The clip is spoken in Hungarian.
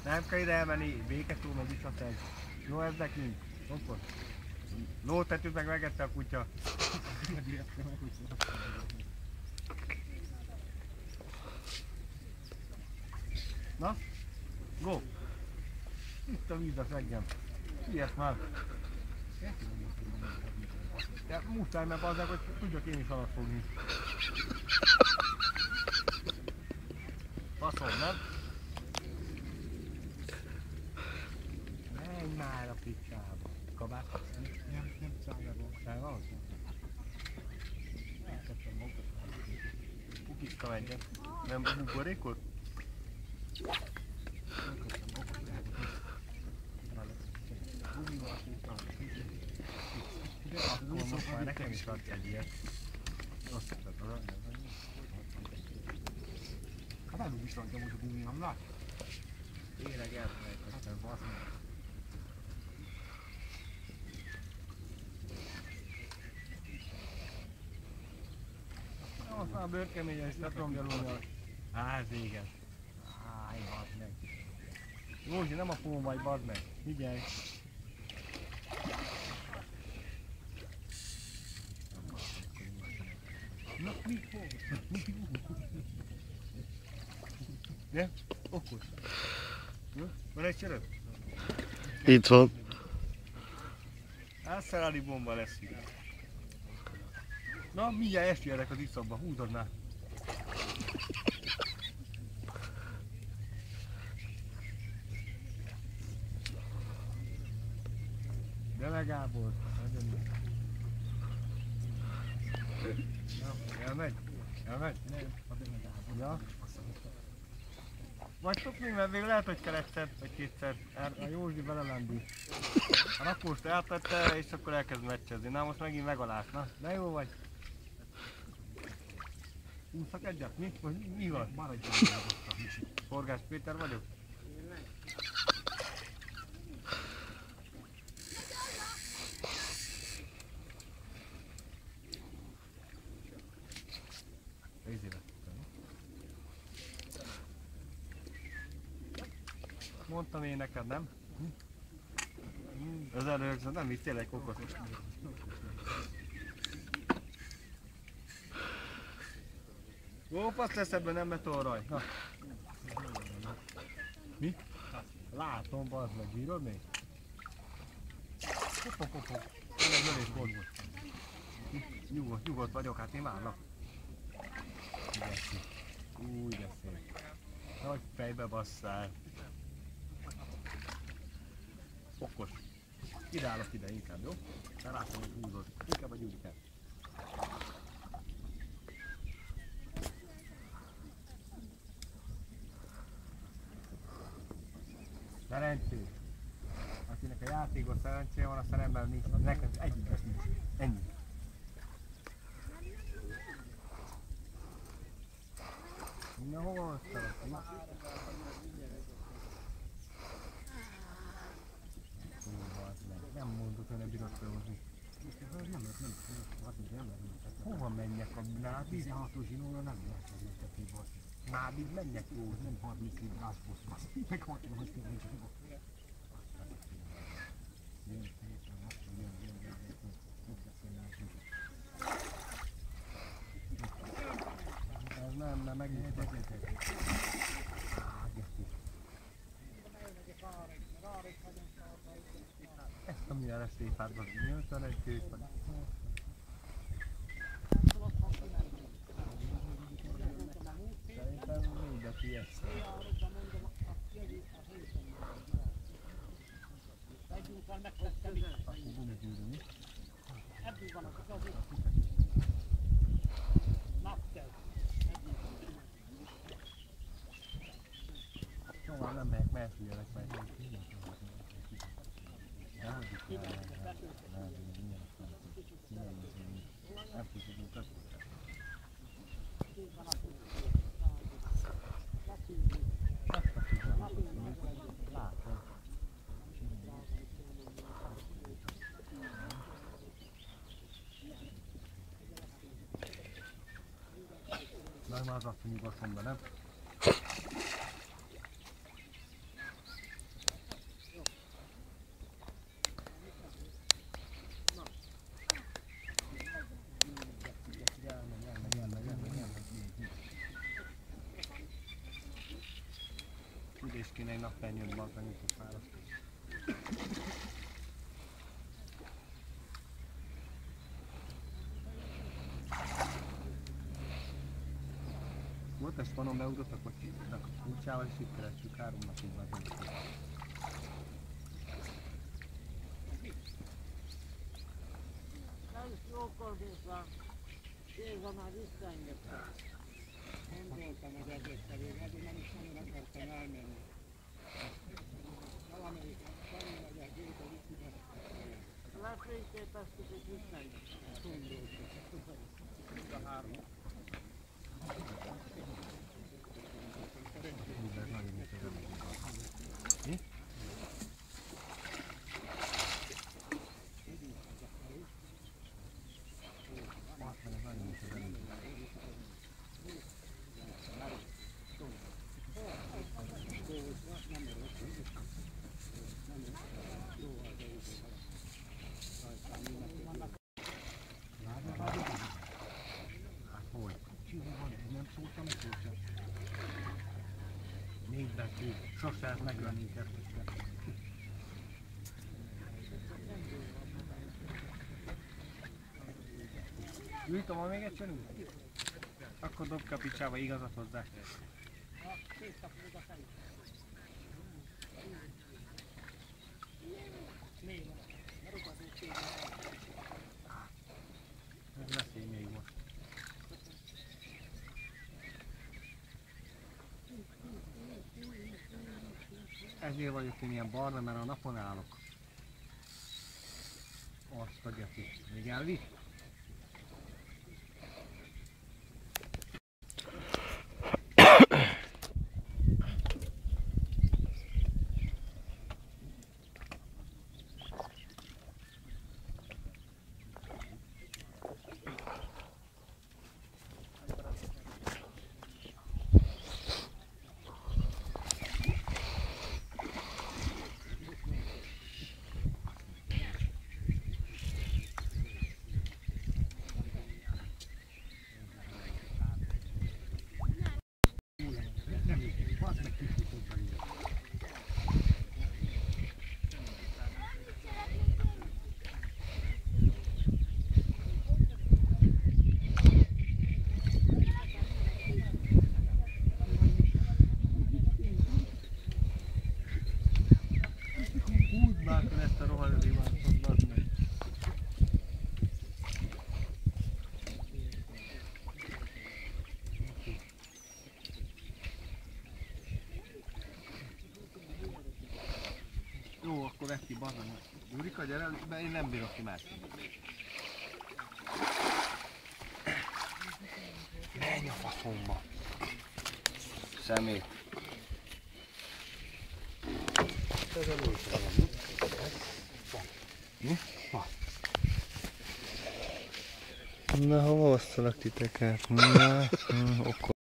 Nem kell ide elmenni, béketó meg visszafelé. Jó ez nekünk? Akkor. Lótetőt meg megette a kutya. Na? Go! Itt a víz a seggem. Ilyet már. De muszáj, mert azzal, hogy tudjak én is alatt fogni. Faszom, nem? Menj már a picsába. Kabát? Nem szálljából. Szálljából? Kukiszka menjen. Nem buborékot? Akkor most már nekem is adsz egy ilyet. Azt tetted az anyag. Hát nem úgy is rakja most a gumi, nem lát? Tényleg elfelejtettem, basz. Azt már a bőrkeményen is le tudom gyalulni. Ez éget. Áj, bazd meg. Józsi, nem a fón vagy, bazd meg. Figyelj. Na, mi fog? De? Okos. Van egy csöröp? Itt van. Hát szeráli bomba lesz ide. Na, mindjárt esélyetek az iszapba, húzod már. De meg Gábor, nagyon jó. Elmegy? Elmegy? Nem, addig meg Gábor. Ja. Vagytok még, mert még lehet, hogy kell egyszer vagy kétszer. A Józsi belelendít. A rakóst eltette, és akkor elkezd meccsezni. Na most megint megalás, na? De jó vagy? Úszak egyet? Mi? Mi van? Maradjunk. Forgás Péter vagyok? Mondtam én neked, nem? Az előző nem vittél egy kokot. Jó, passz lesz ebben, nem betolraj. Na. Mi? Látom, bazd meg, bírod még? Hopp. Nem egy lövés volt most. Nyugodt vagyok, hát én várlak. Úgy de szép. Nagy fejbe basszál. Okos. Ide állok ide inkább, jó? Mert látom, hogy húzod. Inkább a gyújtát. Szerencsés. Akinek a játékos szerencséje van, a szeremben nincs. Nekem egyikes nincs. Ennyi. Na hova hoztad? Nem mondod, hogy ne bírod felhozni. Hova menjek a nábid? 16-os zsinóra nem lehet megmutatni, basz. Nábid menjek jó, nem 30 év gázposz, basz. Meg 60-as kíváncsok. Ez nem megmutatni. Ezt a milyen eszélyfádban nyilván egy kőt van. Szerintem mindenki ezt. Akkor gumigűrű, mi? Ebből van az az naptel. Szóval nem megyek, mert figyelek meg. Már az azt nyugodjon be, nem? Üdés kéne egy nappernyőt bazdani, mint a fárasztó. Volt ezt vanon beugrottak, vagy a kulcsával és itt kerestük 3 napig bazdani. Jókor vissza, Géza már visszaengedte. Gondoltam az egész felé, de nem is nagyon akartam elmenni. Valamelyik vagy a Géza visszaengedte. Lefényképeztük és visszaengedte. Gondoltam. Mind a 3. Ez nagyon is az előtt. Mi? Ez nagyon is az előtt. Hát hogy? Csihóban nem szóltam, hogy szóltam. 4 betű, sose ez megölni kettőt. Gyújtom, van még egy csönünk? Akkor dob ki a picsába, igazat hozzá. Ez veszély még most. Ezért vagyok én ilyen barna, mert a napon állok. Azt a geci. Még elvitt? Húzd már akkor ezt a rohadt riváncot, bazd meg. Jó, akkor vedd ki, bazd meg. Jurika, gyere, de én nem bírok kimászni. Menj a faszomba. Szemét. Mi? Na, hova osztalak titeket? Na, okos.